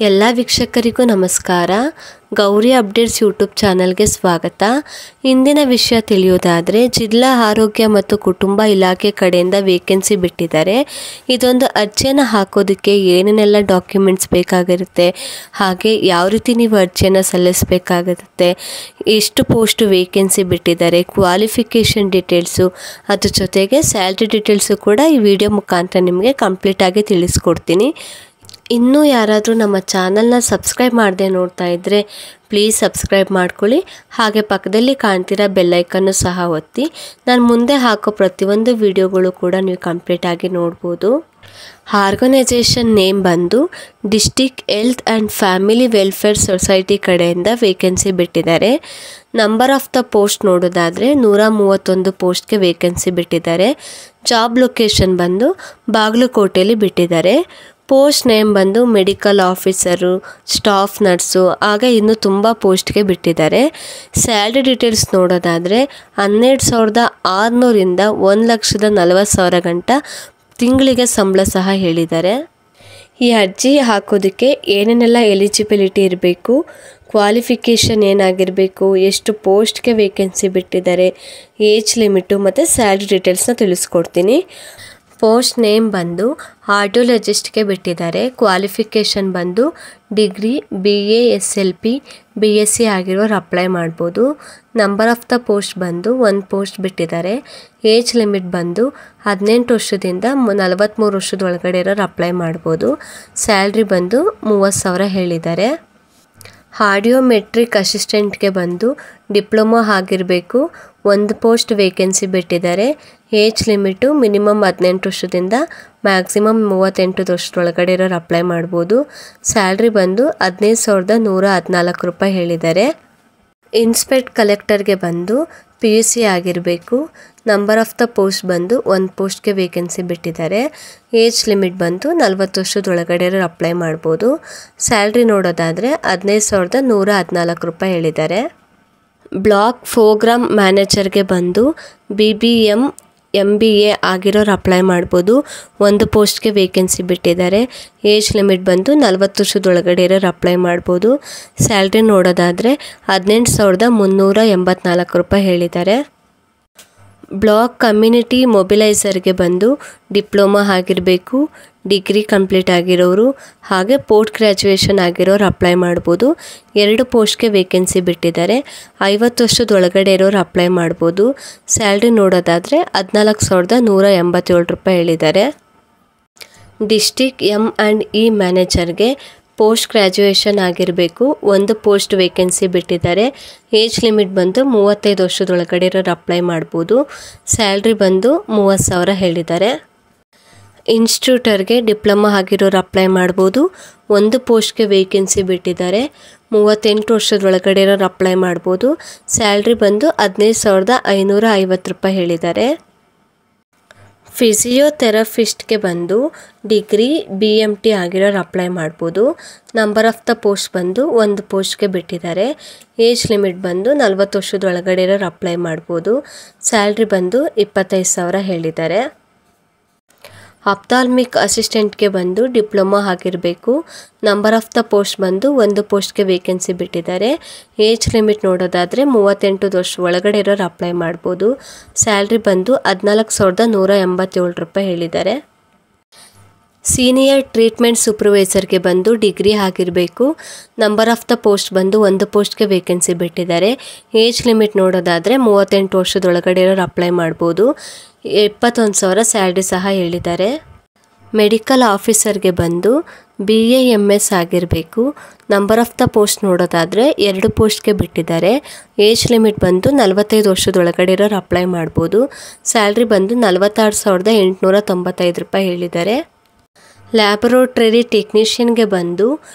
ಎಲ್ಲ ವೀಕ್ಷಕರಿಗೂ ನಮಸ್ಕಾರ. Gauri updates YouTube ಚಾನಲ್ಗೆ ಸ್ವಾಗತ. ಇಂದಿನ ವಿಷಯ ತಿಳಿಯೋದಾದರೆ, ಜಿಲ್ಲಾ ಆರೋಗ್ಯ ಮತ್ತು ಕುಟುಂಬ ಇಲಾಖೆ ಕಡೆಯಿಂದ ವೇಕೆನ್ಸಿ ಬಿಟ್ಟಿದ್ದಾರೆ. ಇದೊಂದು ಅರ್ಜಿಯನ್ನು ಹಾಕೋದಕ್ಕೆ ಏನೇನೆಲ್ಲ ಡಾಕ್ಯುಮೆಂಟ್ಸ್ ಬೇಕಾಗಿರುತ್ತೆ, ಹಾಗೆ ಯಾವ ರೀತಿ ನೀವು ಅರ್ಜಿಯನ್ನು ಸಲ್ಲಿಸಬೇಕಾಗುತ್ತೆ, ಎಷ್ಟು ಪೋಸ್ಟ್ ವೇಕೆನ್ಸಿ ಬಿಟ್ಟಿದ್ದಾರೆ, ಕ್ವಾಲಿಫಿಕೇಷನ್ ಡೀಟೇಲ್ಸು, ಅದ್ರ ಜೊತೆಗೆ ಸ್ಯಾಲ್ರಿ ಡೀಟೇಲ್ಸು ಕೂಡ ಈ ವಿಡಿಯೋ ಮುಖಾಂತರ ನಿಮಗೆ ಕಂಪ್ಲೀಟಾಗಿ ತಿಳಿಸ್ಕೊಡ್ತೀನಿ. ಇನ್ನೂ ಯಾರಾದರೂ ನಮ್ಮ ಚಾನಲ್ನ ಸಬ್ಸ್ಕ್ರೈಬ್ ಮಾಡದೆ ನೋಡ್ತಾ ಇದ್ದರೆ ಪ್ಲೀಸ್ ಸಬ್ಸ್ಕ್ರೈಬ್ ಮಾಡ್ಕೊಳ್ಳಿ. ಹಾಗೆ ಪಕ್ಕದಲ್ಲಿ ಕಾಣ್ತಿರೋ ಬೆಲ್ಲೈಕನ್ನು ಸಹ ಒತ್ತಿ. ನಾನು ಮುಂದೆ ಹಾಕೋ ಪ್ರತಿಯೊಂದು ವಿಡಿಯೋಗಳು ಕೂಡ ನೀವು ಕಂಪ್ಲೀಟಾಗಿ ನೋಡ್ಬೋದು. ಆರ್ಗನೈಸೇಷನ್ ನೇಮ್ ಬಂದು district health and family welfare society ಕಡೆಯಿಂದ ವೇಕೆನ್ಸಿ ಬಿಟ್ಟಿದ್ದಾರೆ. ನಂಬರ್ ಆಫ್ ದ ಪೋಸ್ಟ್ ನೋಡೋದಾದರೆ 131 ಪೋಸ್ಟ್ಗೆ ವೇಕೆನ್ಸಿ ಬಿಟ್ಟಿದ್ದಾರೆ. ಜಾಬ್ ಲೊಕೇಶನ್ ಬಂದು ಬಾಗಲಕೋಟೆಯಲ್ಲಿ ಬಿಟ್ಟಿದ್ದಾರೆ. ಪೋಸ್ಟ್ ನೇಮ್ ಬಂದು ಮೆಡಿಕಲ್ ಆಫೀಸರು, ಸ್ಟಾಫ್ ನರ್ಸು, ಹಾಗೆ ಇನ್ನೂ ತುಂಬ ಪೋಸ್ಟ್ಗೆ ಬಿಟ್ಟಿದ್ದಾರೆ. ಸ್ಯಾಲ್ರಿ ಡೀಟೇಲ್ಸ್ ನೋಡೋದಾದರೆ 12,600ರಿಂದ 1,40,000 ಗಂಟ ತಿಂಗಳಿಗೆ ಸಂಬಳ ಸಹ ಹೇಳಿದ್ದಾರೆ. ಈ ಅರ್ಜಿ ಹಾಕೋದಕ್ಕೆ ಏನೇನೆಲ್ಲ ಎಲಿಜಿಬಿಲಿಟಿ ಇರಬೇಕು, ಕ್ವಾಲಿಫಿಕೇಷನ್ ಏನಾಗಿರಬೇಕು, ಎಷ್ಟು ಪೋಸ್ಟ್ಗೆ ವೇಕೆನ್ಸಿ ಬಿಟ್ಟಿದ್ದಾರೆ, ಏಜ್ ಲಿಮಿಟು ಮತ್ತು ಸ್ಯಾಲ್ರಿ ಡೀಟೇಲ್ಸ್ನ ತಿಳಿಸ್ಕೊಡ್ತೀನಿ. ಪೋಸ್ಟ್ ನೇಮ್ ಬಂದು ಆರ್ಡಿಯೋಲಜಿಸ್ಟ್ಗೆ ಬಿಟ್ಟಿದ್ದಾರೆ. ಕ್ವಾಲಿಫಿಕೇಷನ್ ಬಂದು ಡಿಗ್ರಿ, BA, SLP, BSc ಆಗಿರೋರು ಅಪ್ಲೈ ಮಾಡ್ಬೋದು. ನಂಬರ್ ಆಫ್ ದ ಪೋಸ್ಟ್ ಬಂದು 1 ಪೋಸ್ಟ್ ಬಿಟ್ಟಿದ್ದಾರೆ. ಏಜ್ ಲಿಮಿಟ್ ಬಂದು 18 ವರ್ಷದಿಂದ 43 ವರ್ಷದ ಒಳಗಡೆ ಇರೋರು ಅಪ್ಲೈ ಮಾಡ್ಬೋದು. ಸ್ಯಾಲ್ರಿ ಬಂದು 30,000 ಹೇಳಿದ್ದಾರೆ. ಆಡಿಯೋಮೆಟ್ರಿಕ್ ಅಸಿಸ್ಟೆಂಟ್ಗೆ ಬಂದು ಡಿಪ್ಲೊಮಾ ಆಗಿರಬೇಕು. 1 ಪೋಸ್ಟ್ ವೇಕೆನ್ಸಿ ಬಿಟ್ಟಿದ್ದಾರೆ. ಏಜ್ ಲಿಮಿಟು ಮಿನಿಮಮ್ 18 ವರ್ಷದಿಂದ ಮ್ಯಾಕ್ಸಿಮಮ್ 38 ವರ್ಷದೊಳಗಡೆ ಇರೋರು ಅಪ್ಲೈ ಮಾಡ್ಬೋದು. ಸ್ಯಾಲ್ರಿ ಬಂದು 15,114 ರೂಪಾಯಿ ಹೇಳಿದ್ದಾರೆ. ಇನ್ಸ್ಪೆಕ್ಟ್ ಕಲೆಕ್ಟರ್ಗೆ ಬಂದು PUC ಆಗಿರಬೇಕು. ನಂಬರ್ ಆಫ್ ದ ಪೋಸ್ಟ್ ಬಂದು 1 ಪೋಸ್ಟ್ಗೆ ವೇಕೆನ್ಸಿ ಬಿಟ್ಟಿದ್ದಾರೆ. ಏಜ್ ಲಿಮಿಟ್ ಬಂದು 40 ವರ್ಷದೊಳಗಡೆ ಇರೋರು ಅಪ್ಲೈ ಮಾಡ್ಬೋದು. ಸ್ಯಾಲ್ರಿ ನೋಡೋದಾದರೆ 15,114 ರೂಪಾಯಿ ಹೇಳಿದ್ದಾರೆ. ಬ್ಲಾಕ್ ಪ್ರೋಗ್ರಾಮ್ ಮ್ಯಾನೇಜರ್ಗೆ ಬಂದು BBM MBA ಆಗಿರೋರು ಅಪ್ಲೈ ಮಾಡ್ಬೋದು. 1 ಪೋಸ್ಟ್ಗೆ ವೇಕೆನ್ಸಿ ಬಿಟ್ಟಿದ್ದಾರೆ. ಏಜ್ ಲಿಮಿಟ್ ಬಂದು 40 ವರ್ಷದೊಳಗಡೆ ಇರೋರು ಅಪ್ಲೈ ಮಾಡ್ಬೋದು. ಸ್ಯಾಲ್ರಿ ನೋಡೋದಾದರೆ 18,384 ರೂಪಾಯಿ ಹೇಳಿದ್ದಾರೆ. ಬ್ಲಾಕ್ ಕಮ್ಯುನಿಟಿ ಮೊಬಿಲೈಸರ್ಗೆ ಬಂದು ಡಿಪ್ಲೊಮಾ ಆಗಿರಬೇಕು. ಡಿಗ್ರಿ ಕಂಪ್ಲೀಟ್ ಆಗಿರೋರು ಹಾಗೆ ಪೋಸ್ಟ್ ಗ್ರ್ಯಾಜುಯೇಷನ್ ಆಗಿರೋರು ಅಪ್ಲೈ ಮಾಡ್ಬೋದು. 2 ಪೋಸ್ಟ್ಗೆ ವೇಕೆನ್ಸಿ ಬಿಟ್ಟಿದ್ದಾರೆ. 50 ವರ್ಷದೊಳಗಡೆ ಇರೋರು ಅಪ್ಲೈ ಮಾಡ್ಬೋದು. ಸ್ಯಾಲ್ರಿ ನೋಡೋದಾದರೆ 14,187 ರೂಪಾಯಿ ಹೇಳಿದ್ದಾರೆ. ಡಿಸ್ಟಿಕ್ M&E ಮ್ಯಾನೇಜರ್ಗೆ ಪೋಸ್ಟ್ ಗ್ರ್ಯಾಜುಯೇಷನ್ ಆಗಿರಬೇಕು. 1 ಪೋಸ್ಟ್ ವೇಕೆನ್ಸಿ ಬಿಟ್ಟಿದ್ದಾರೆ. ಏಜ್ ಲಿಮಿಟ್ ಬಂದು 35 ವರ್ಷದೊಳಗಡೆ ಇರೋರು ಅಪ್ಲೈ ಮಾಡ್ಬೋದು. ಸ್ಯಾಲ್ರಿ ಬಂದು 30,000 ಹೇಳಿದ್ದಾರೆ. ಇನ್ಸ್ಟಿಟ್ಯೂಟರ್ಗೆ ಡಿಪ್ಲೊಮಾ ಆಗಿರೋರು ಅಪ್ಲೈ ಮಾಡ್ಬೋದು. 1 ಪೋಸ್ಟ್ಗೆ ವೇಕೆನ್ಸಿ ಬಿಟ್ಟಿದ್ದಾರೆ. 38 ವರ್ಷದೊಳಗಡೆ ಇರೋರು ಅಪ್ಲೈ ಮಾಡ್ಬೋದು. ಸ್ಯಾಲ್ರಿ ಬಂದು 15,550 ರೂಪಾಯಿ ಹೇಳಿದ್ದಾರೆ. ಫಿಸಿಯೋಥೆರಪಿಸ್ಟ್ಗೆ ಬಂದು ಡಿಗ್ರಿ BMT ಆಗಿರೋರು ಅಪ್ಲೈ ಮಾಡ್ಬೋದು. ನಂಬರ್ ಆಫ್ ದ ಪೋಸ್ಟ್ ಬಂದು 1 ಪೋಸ್ಟ್ಗೆ ಬಿಟ್ಟಿದ್ದಾರೆ. ಏಜ್ ಲಿಮಿಟ್ ಬಂದು 40 ವರ್ಷದೊಳಗಡೆ ಇರೋರು ಅಪ್ಲೈ ಮಾಡ್ಬೋದು. ಸ್ಯಾಲ್ರಿ ಬಂದು 25,000 ಹೇಳಿದ್ದಾರೆ. ಅಪ್ತಾಲ್ಮಿಕ್ ಅಸಿಸ್ಟೆಂಟ್ಗೆ ಬಂದು ಡಿಪ್ಲೊಮಾ ಆಗಿರಬೇಕು. ನಂಬರ್ ಆಫ್ ದ ಪೋಸ್ಟ್ ಬಂದು 1 ಪೋಸ್ಟ್ಗೆ ವೇಕೆನ್ಸಿ ಬಿಟ್ಟಿದ್ದಾರೆ. ಏಜ್ ಲಿಮಿಟ್ ನೋಡೋದಾದರೆ 38 ವರ್ಷ ಒಳಗಡೆ ಇರೋರು ಅಪ್ಲೈ ಮಾಡ್ಬೋದು. ಸ್ಯಾಲ್ರಿ ಬಂದು 14,187 ರೂಪಾಯಿ ಹೇಳಿದ್ದಾರೆ. ಸೀನಿಯರ್ ಟ್ರೀಟ್ಮೆಂಟ್ ಸೂಪರ್ವೈಸರ್ಗೆ ಬಂದು ಡಿಗ್ರಿ ಆಗಿರಬೇಕು. ನಂಬರ್ ಆಫ್ ದ ಪೋಸ್ಟ್ ಬಂದು 1 ಪೋಸ್ಟ್ಗೆ ವೇಕೆನ್ಸಿ ಬಿಟ್ಟಿದ್ದಾರೆ. ಏಜ್ ಲಿಮಿಟ್ ನೋಡೋದಾದರೆ 38 ವರ್ಷದೊಳಗಡೆ ಇರೋರು ಅಪ್ಲೈ ಮಾಡ್ಬೋದು. 21,000 ಸ್ಯಾಲ್ರಿ ಸಹ ಹೇಳಿದ್ದಾರೆ. ಮೆಡಿಕಲ್ ಆಫೀಸರ್ಗೆ ಬಂದು BA MS ಆಗಿರಬೇಕು. ನಂಬರ್ ಆಫ್ ದ ಪೋಸ್ಟ್ ನೋಡೋದಾದರೆ 2 ಪೋಸ್ಟ್ಗೆ ಬಿಟ್ಟಿದ್ದಾರೆ. ಏಜ್ ಲಿಮಿಟ್ ಬಂದು 45 ವರ್ಷದೊಳಗಡೆ ಇರೋರು ಅಪ್ಲೈ ಮಾಡ್ಬೋದು. ಸ್ಯಾಲ್ರಿ ಬಂದು 46,895 ರೂಪಾಯಿ ಹೇಳಿದ್ದಾರೆ. ಲ್ಯಾಬೊರೇಟರಿ ಟೆಕ್ನಿಷಿಯನ್ಗೆ ಬಂದು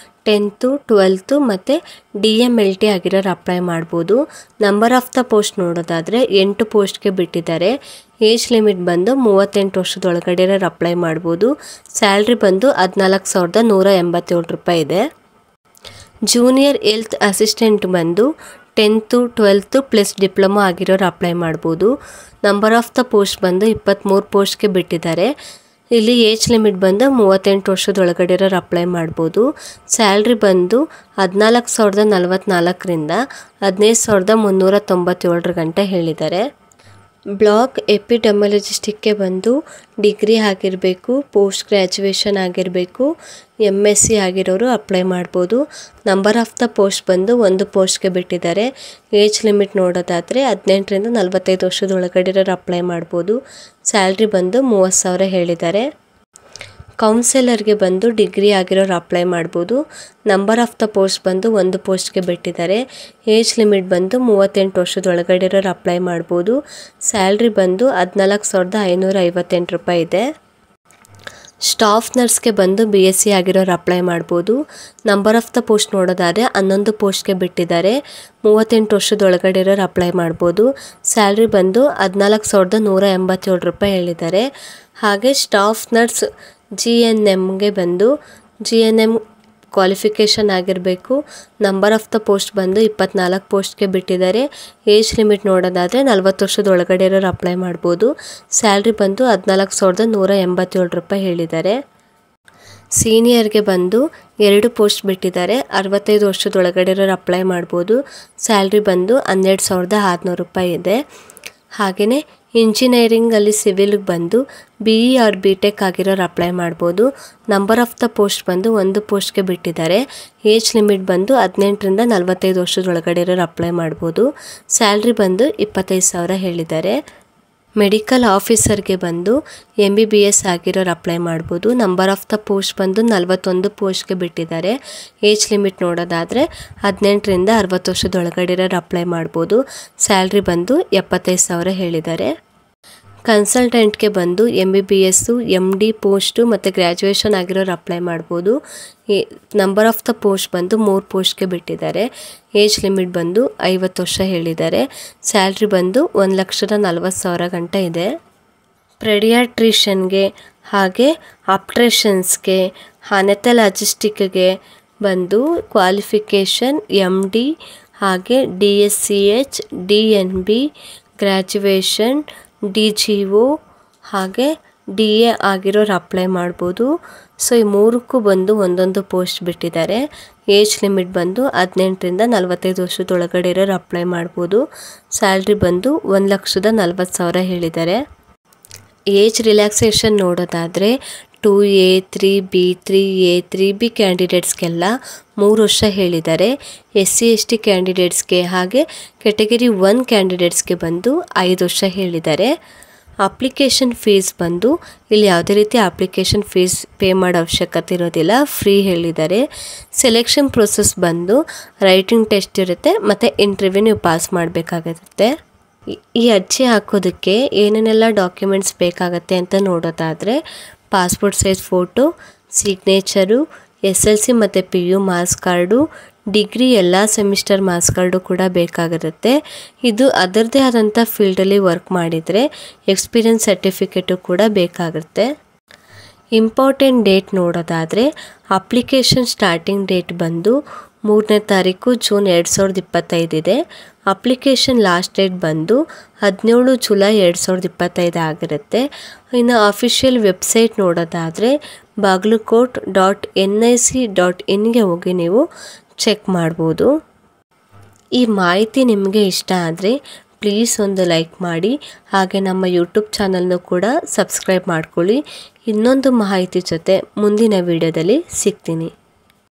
10th 12th ಮತ್ತು DMLT ಆಗಿರೋರು ಅಪ್ಲೈ ಮಾಡ್ಬೋದು. ನಂಬರ್ ಆಫ್ ದ ಪೋಸ್ಟ್ ನೋಡೋದಾದರೆ 8 ಪೋಸ್ಟ್ಗೆ ಬಿಟ್ಟಿದ್ದಾರೆ. ಏಜ್ ಲಿಮಿಟ್ ಬಂದು 38 ವರ್ಷದೊಳಗಡೆ ಇರೋರು ಅಪ್ಲೈ ಮಾಡ್ಬೋದು. ಸ್ಯಾಲ್ರಿ ಬಂದು 14,187 ರೂಪಾಯಿ ಇದೆ. ಜೂನಿಯರ್ ಹೆಲ್ತ್ ಅಸಿಸ್ಟೆಂಟ್ ಬಂದು 10th 12th ಪ್ಲಸ್ ಡಿಪ್ಲೊಮಾ ಆಗಿರೋರು ಅಪ್ಲೈ ಮಾಡ್ಬೋದು. ನಂಬರ್ ಆಫ್ ದ ಪೋಸ್ಟ್ ಬಂದು 23 ಪೋಸ್ಟ್ಗೆ ಬಿಟ್ಟಿದ್ದಾರೆ. ಇಲ್ಲಿ ಏಜ್ ಲಿಮಿಟ್ ಬಂದು 38 ವರ್ಷದೊಳಗಡೆ ಇರೋರು ಅಪ್ಲೈ ಮಾಡ್ಬೋದು. ಸ್ಯಾಲ್ರಿ ಬಂದು 14,044ರಿಂದ 15,397 ಗಂಟೆ ಹೇಳಿದ್ದಾರೆ. ಬ್ಲಾಕ್ ಎಪಿಡೆಮಾಲಜಿಸ್ಟಿಕ್ಗೆ ಬಂದು ಡಿಗ್ರಿ ಆಗಿರಬೇಕು, ಪೋಸ್ಟ್ ಗ್ರ್ಯಾಜುಯೇಷನ್ ಆಗಿರಬೇಕು, MSc ಆಗಿರೋರು ಅಪ್ಲೈ ಮಾಡ್ಬೋದು. ನಂಬರ್ ಆಫ್ ದ ಪೋಸ್ಟ್ ಬಂದು ಒಂದು ಪೋಸ್ಟ್ಗೆ ಬಿಟ್ಟಿದ್ದಾರೆ. ಏಜ್ ಲಿಮಿಟ್ ನೋಡೋದಾದರೆ 18ರಿಂದ 45 ವರ್ಷದೊಳಗಡೆ ಇರೋರು ಅಪ್ಲೈ ಮಾಡ್ಬೋದು. ಸ್ಯಾಲ್ರಿ ಬಂದು 30,000 ಹೇಳಿದ್ದಾರೆ. ಕೌನ್ಸಿಲರ್ಗೆ ಬಂದು ಡಿಗ್ರಿ ಆಗಿರೋರು ಅಪ್ಲೈ ಮಾಡ್ಬೋದು. ನಂಬರ್ ಆಫ್ ದ ಪೋಸ್ಟ್ ಬಂದು ಒಂದು ಪೋಸ್ಟ್ಗೆ ಬಿಟ್ಟಿದ್ದಾರೆ. ಏಜ್ ಲಿಮಿಟ್ ಬಂದು 38 ವರ್ಷದೊಳಗಡೆ ಇರೋರು ಅಪ್ಲೈ ಮಾಡ್ಬೋದು. ಸ್ಯಾಲ್ರಿ ಬಂದು 14,558 ರೂಪಾಯಿ ಇದೆ. ಸ್ಟಾಫ್ ನರ್ಸ್ಗೆ ಬಂದು BSc ಆಗಿರೋರು ಅಪ್ಲೈ ಮಾಡ್ಬೋದು. ನಂಬರ್ ಆಫ್ ದ ಪೋಸ್ಟ್ ನೋಡೋದಾದರೆ 11 ಪೋಸ್ಟ್ಗೆ ಬಿಟ್ಟಿದ್ದಾರೆ. 38 ವರ್ಷದೊಳಗಡೆ ಇರೋರು ಅಪ್ಲೈ ಮಾಡ್ಬೋದು. ಸ್ಯಾಲ್ರಿ ಬಂದು 14,187 ರೂಪಾಯಿ ಹೇಳಿದ್ದಾರೆ. ಹಾಗೆ ಸ್ಟಾಫ್ ನರ್ಸ್ GNMಗೆ ಬಂದು GNM ಕ್ವಾಲಿಫಿಕೇಷನ್ ಆಗಿರಬೇಕು. ನಂಬರ್ ಆಫ್ ದ ಪೋಸ್ಟ್ ಬಂದು 24 ಪೋಸ್ಟ್ಗೆ ಬಿಟ್ಟಿದ್ದಾರೆ. ಏಜ್ ಲಿಮಿಟ್ ನೋಡೋದಾದರೆ 40 ವರ್ಷದೊಳಗಡೆ ಇರೋರು ಅಪ್ಲೈ ಮಾಡ್ಬೋದು. ಸ್ಯಾಲ್ರಿ ಬಂದು 14,187 ರೂಪಾಯಿ ಹೇಳಿದ್ದಾರೆ. ಸೀನಿಯರ್ಗೆ ಬಂದು 2 ಪೋಸ್ಟ್ ಬಿಟ್ಟಿದ್ದಾರೆ. 65 ವರ್ಷದೊಳಗಡೆ ಇರೋರು ಅಪ್ಲೈ ಮಾಡ್ಬೋದು. ಸ್ಯಾಲ್ರಿ ಬಂದು 12,600 ರೂಪಾಯಿ ಇದೆ. ಹಾಗೆಯೇ ಇಂಜಿನಿಯರಿಂಗಲ್ಲಿ ಸಿವಿಲ್ಗೆ ಬಂದು BE ಆರ್ BTech ಆಗಿರೋರು ಅಪ್ಲೈ ಮಾಡ್ಬೋದು. ನಂಬರ್ ಆಫ್ ದ ಪೋಸ್ಟ್ ಬಂದು ಒಂದು ಪೋಸ್ಟ್ಗೆ ಬಿಟ್ಟಿದ್ದಾರೆ. ಏಜ್ ಲಿಮಿಟ್ ಬಂದು 18ರಿಂದ 45 ವರ್ಷದೊಳಗಡೆ ಇರೋರು ಅಪ್ಲೈ ಮಾಡ್ಬೋದು. ಸ್ಯಾಲ್ರಿ ಬಂದು 25,000 ಹೇಳಿದ್ದಾರೆ. ಮೆಡಿಕಲ್ ಆಫೀಸರ್ಗೆ ಬಂದು MBBS ಆಗಿರೋರು ಅಪ್ಲೈ ಮಾಡ್ಬೋದು. ನಂಬರ್ ಆಫ್ ದ ಪೋಸ್ಟ್ ಬಂದು 41 ಪೋಸ್ಟ್ಗೆ ಬಿಟ್ಟಿದ್ದಾರೆ. ಏಜ್ ಲಿಮಿಟ್ ನೋಡೋದಾದರೆ 18ರಿಂದ 60 ವರ್ಷದೊಳಗಡೆ ಇರೋರು ಅಪ್ಲೈ ಮಾಡ್ಬೋದು. ಸ್ಯಾಲ್ರಿ ಬಂದು 75,000 ಹೇಳಿದ್ದಾರೆ. ಕನ್ಸಲ್ಟೆಂಟ್ಗೆ ಬಂದು MBBS, MD ಪೋಸ್ಟು ಮತ್ತು ಗ್ರ್ಯಾಜುಯೇಷನ್ ಆಗಿರೋರು ಅಪ್ಲೈ ಮಾಡ್ಬೋದು. ನಂಬರ್ ಆಫ್ ದ ಪೋಸ್ಟ್ ಬಂದು 3 ಪೋಸ್ಟ್ಗೆ ಬಿಟ್ಟಿದ್ದಾರೆ. ಏಜ್ ಲಿಮಿಟ್ ಬಂದು 50 ವರ್ಷ ಹೇಳಿದ್ದಾರೆ. ಸ್ಯಾಲ್ರಿ ಬಂದು 1,40,000 ಗಂಟೆ ಇದೆ. ಪೆಡಿಯಾಟ್ರಿಷನ್ಗೆ ಹಾಗೆ ಆಪ್ಟ್ರೇಷನ್ಸ್ಗೆ ಅನೆಥಾಲಜಿಸ್ಟಿಕ್ಗೆ ಬಂದು ಕ್ವಾಲಿಫಿಕೇಷನ್ MD ಹಾಗೆ DSCH, DNB, ಗ್ರ್ಯಾಜುಯೇಷನ್, DGO ಹಾಗೆ DA ಆಗಿರೋರು ಅಪ್ಲೈ ಮಾಡ್ಬೋದು. ಸೊ ಈ ಮೂರಕ್ಕೂ ಬಂದು ಒಂದೊಂದು ಪೋಸ್ಟ್ ಬಿಟ್ಟಿದ್ದಾರೆ. ಏಜ್ ಲಿಮಿಟ್ ಬಂದು 18ರಿಂದ 45 ವರ್ಷದೊಳಗಡೆ ಇರೋರು ಅಪ್ಲೈ ಮಾಡ್ಬೋದು. ಸ್ಯಾಲ್ರಿ ಬಂದು 1,40,000 ಹೇಳಿದ್ದಾರೆ. ಏಜ್ ರಿಲ್ಯಾಕ್ಸೇಷನ್ ನೋಡೋದಾದರೆ 2A, 3B, 3A, 3B ಕ್ಯಾಂಡಿಡೇಟ್ಸ್ಗೆಲ್ಲ 3 ವರ್ಷ ಹೇಳಿದ್ದಾರೆ. SC ST ಕ್ಯಾಂಡಿಡೇಟ್ಸ್ಗೆ ಹಾಗೆ ಕ್ಯಾಟಗರಿ 1 ಕ್ಯಾಂಡಿಡೇಟ್ಸ್ಗೆ ಬಂದು 5 ವರ್ಷ ಹೇಳಿದ್ದಾರೆ. ಅಪ್ಲಿಕೇಶನ್ ಫೀಸ್ ಬಂದು ಇಲ್ಲಿ ಯಾವುದೇ ರೀತಿ ಅಪ್ಲಿಕೇಶನ್ ಫೀಸ್ ಪೇ ಮಾಡೋ ಅವಶ್ಯಕತೆ ಇರೋದಿಲ್ಲ, ಫ್ರೀ ಹೇಳಿದ್ದಾರೆ. ಸೆಲೆಕ್ಷನ್ ಪ್ರೊಸೆಸ್ ಬಂದು ರೈಟಿಂಗ್ ಟೆಸ್ಟ್ ಇರುತ್ತೆ ಮತ್ತು ಇಂಟರ್ವ್ಯೂ ನೀವು ಪಾಸ್ ಮಾಡಬೇಕಾಗುತ್ತೆ. ಈ ಅರ್ಜಿ ಹಾಕೋದಕ್ಕೆ ಏನೇನೆಲ್ಲ ಡಾಕ್ಯುಮೆಂಟ್ಸ್ ಬೇಕಾಗತ್ತೆ ಅಂತ ನೋಡೋದಾದರೆ passport size photo, signature, SLC ಮತ್ತು PU ಮಾರ್ಕ್ಸ್ ಕಾರ್ಡು, ಡಿಗ್ರಿ ಎಲ್ಲ ಸೆಮಿಸ್ಟರ್ ಮಾರ್ಕ್ಸ್ ಕಾರ್ಡು ಕೂಡ ಬೇಕಾಗಿರುತ್ತೆ. ಇದು ಅದರದ್ದೇ ಆದಂಥ ಫೀಲ್ಡಲ್ಲಿ ವರ್ಕ್ ಮಾಡಿದರೆ ಎಕ್ಸ್ಪೀರಿಯನ್ಸ್ ಸರ್ಟಿಫಿಕೇಟು ಕೂಡ ಬೇಕಾಗುತ್ತೆ. ಇಂಪಾರ್ಟೆಂಟ್ ಡೇಟ್ ನೋಡೋದಾದರೆ ಅಪ್ಲಿಕೇಶನ್ ಸ್ಟಾರ್ಟಿಂಗ್ ಡೇಟ್ ಬಂದು 3ನೇ ತಾರೀಕು ಜೂನ್ 2025 ಇದೆ. ಅಪ್ಲಿಕೇಶನ್ ಲಾಸ್ಟ್ ಡೇಟ್ ಬಂದು 17 ಜುಲೈ 2025 ಆಗಿರುತ್ತೆ. ಇನ್ನು ಅಫಿಷಿಯಲ್ ವೆಬ್ಸೈಟ್ ನೋಡೋದಾದರೆ bagalkot.nic.in ಹೋಗಿ ನೀವು ಚೆಕ್ ಮಾಡ್ಬೋದು. ಈ ಮಾಹಿತಿ ನಿಮಗೆ ಇಷ್ಟ ಆದರೆ ಪ್ಲೀಸ್ ಒಂದು ಲೈಕ್ ಮಾಡಿ, ಹಾಗೆ ನಮ್ಮ ಯೂಟ್ಯೂಬ್ ಚಾನಲ್ನು ಕೂಡ ಸಬ್ಸ್ಕ್ರೈಬ್ ಮಾಡ್ಕೊಳ್ಳಿ. ಇನ್ನೊಂದು ಮಾಹಿತಿ ಜೊತೆ ಮುಂದಿನ ವಿಡಿಯೋದಲ್ಲಿ ಸಿಗ್ತೀನಿ.